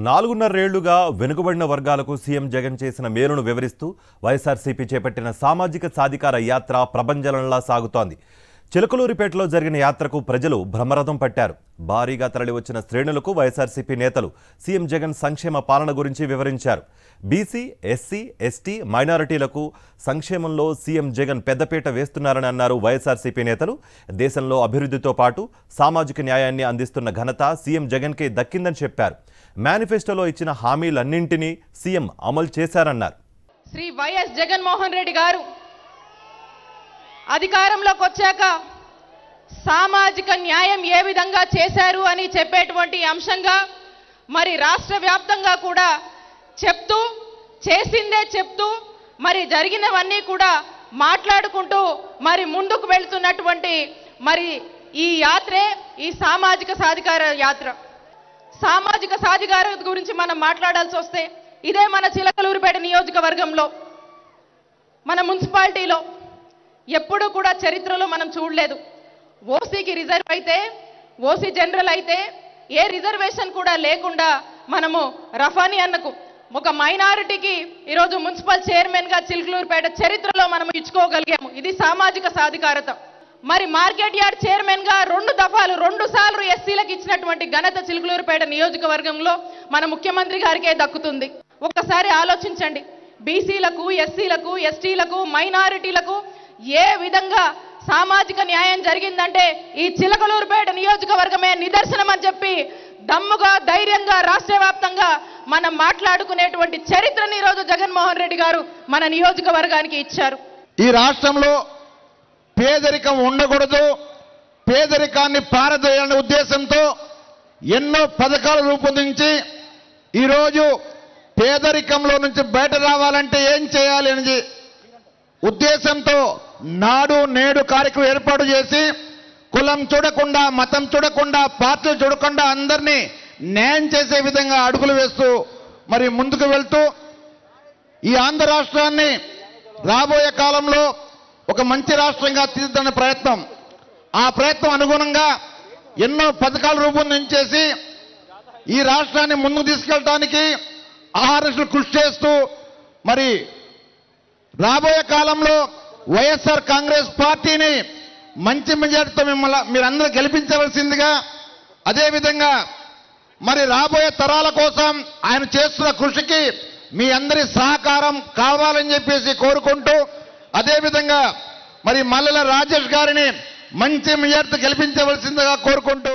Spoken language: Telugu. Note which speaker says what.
Speaker 1: నాలుగున్నరేళ్లుగా వెనుకబడిన వర్గాలకు సీఎం జగన్ చేసిన మేలును వివరిస్తూ వైఎస్ఆర్సీపీ చేపట్టిన సామాజిక సాధికార యాత్ర ప్రభంజనంలా సాగుతోంది. చిలకలూరిపేటలో జరిగిన యాత్రకు ప్రజలు బ్రహ్మరథం పట్టారు. భారీగా తరలివచ్చిన శ్రేణులకు వైఎస్ఆర్సీపీ నేతలు సీఎం జగన్ సంక్షేమ పాలన గురించి వివరించారు. బీసీ, ఎస్సీ, ఎస్టీ, మైనారిటీలకు సంక్షేమంలో సీఎం జగన్ పెద్దపీట వేస్తున్నారని అన్నారు వైఎస్ఆర్సీపీ నేతలు. దేశంలో అభివృద్ధితో పాటు సామాజిక న్యాయాన్ని అందిస్తున్న ఘనత సీఎం జగన్కే దక్కిందని చెప్పారు. మేనిఫెస్టోలో ఇచ్చిన హామీలన్నింటినీ సీఎం అమలు చేశారన్నారు.
Speaker 2: శ్రీ వైఎస్ జగన్మోహన్ రెడ్డి గారు అధికారంలోకి వచ్చాక సామాజిక న్యాయం ఏ విధంగా చేశారు అని చెప్పేటువంటి అంశంగా మరి రాష్ట్ర వ్యాప్తంగా కూడా చెప్తూ, చేసిందే చెప్తూ, మరి జరిగినవన్నీ కూడా మాట్లాడుకుంటూ మరి ముందుకు వెళ్తున్నటువంటి మరి ఈ యాత్రే ఈ సామాజిక సాధికార యాత్ర. సామాజిక సాధికారత గురించి మనం మాట్లాడాల్సి వస్తే ఇదే మన చిలకలూరిపేట నియోజకవర్గంలో మన మున్సిపాలిటీలో ఎప్పుడూ కూడా చరిత్రలో మనం చూడలేదు. ఓసీకి రిజర్వ్ అయితే, ఓసీ జనరల్ అయితే ఏ రిజర్వేషన్ కూడా లేకుండా మనము రఫానీ అన్నకు ఒక మైనారిటీకి ఈరోజు మున్సిపల్ చైర్మన్గా చిలకలూరిపేట చరిత్రలో మనం ఇచ్చుకోగలిగాము. ఇది సామాజిక సాధికారత. మరి మార్కెట్ యార్డ్ చైర్మన్గా 2 సార్లు ఎస్సీలకు ఇచ్చినటువంటి ఘనత చిలకలూరిపేట నియోజకవర్గంలో మన ముఖ్యమంత్రి గారికే దక్కుతుంది. ఒక్కసారి ఆలోచించండి. బీసీలకు, ఎస్సీలకు, ఎస్టీలకు, మైనారిటీలకు ఏ విధంగా సామాజిక న్యాయం జరిగిందంటే ఈ చిలకలూరిపేట నియోజకవర్గమే నిదర్శనం అని చెప్పి దమ్ముగా, ధైర్యంగా రాష్ట్ర వ్యాప్తంగా మనం మాట్లాడుకునేటువంటి చరిత్రని ఈరోజు జగన్మోహన్ రెడ్డి గారు మన నియోజకవర్గానికి ఇచ్చారు.
Speaker 3: ఈ రాష్ట్రంలో పేదరికం ఉండకూడదు, పేదరికాన్ని పారదోయాలనే ఉద్దేశంతో ఎన్నో పథకాలు రూపొందించి ఈరోజు పేదరికంలో నుంచి బయట రావాలంటే ఏం చేయాలి అనేది ఉద్దేశంతో నాడు నేడు కార్యక్రమం ఏర్పాటు చేసి కులం చూడకుండా, మతం చూడకుండా, పార్టీలు చూడకుండా అందరినీ న్యాయం చేసే విధంగా అడుగులు వేస్తూ మరి ముందుకు వెళ్తూ ఈ ఆంధ్ర రాష్ట్రాన్ని రాబోయే కాలంలో ఒక మంచి రాష్ట్రంగా తీర్చిదిద్దే ప్రయత్నం, ఆ ప్రయత్నం అనుగుణంగా ఎన్నో పథకాలు రూపొందించేసి ఈ రాష్ట్రాన్ని ముందుకు తీసుకెళ్ళడానికి ఆహారశులు కృషి చేస్తూ మరి రాబోయే కాలంలో వైఎస్ఆర్ కాంగ్రెస్ పార్టీని మంచి మెజార్టీతో మీరందరూ గెలిపించవలసిందిగా, అదేవిధంగా మరి రాబోయే తరాల కోసం ఆయన చేస్తున్న కృషికి మీ అందరి సహకారం కావాలని చెప్పేసి కోరుకుంటూ, అదేవిధంగా మరి మల్లెల రాజేష్ గారిని మంచి మెజార్టీతో గెలిపించవలసిందిగా కోరుకుంటూ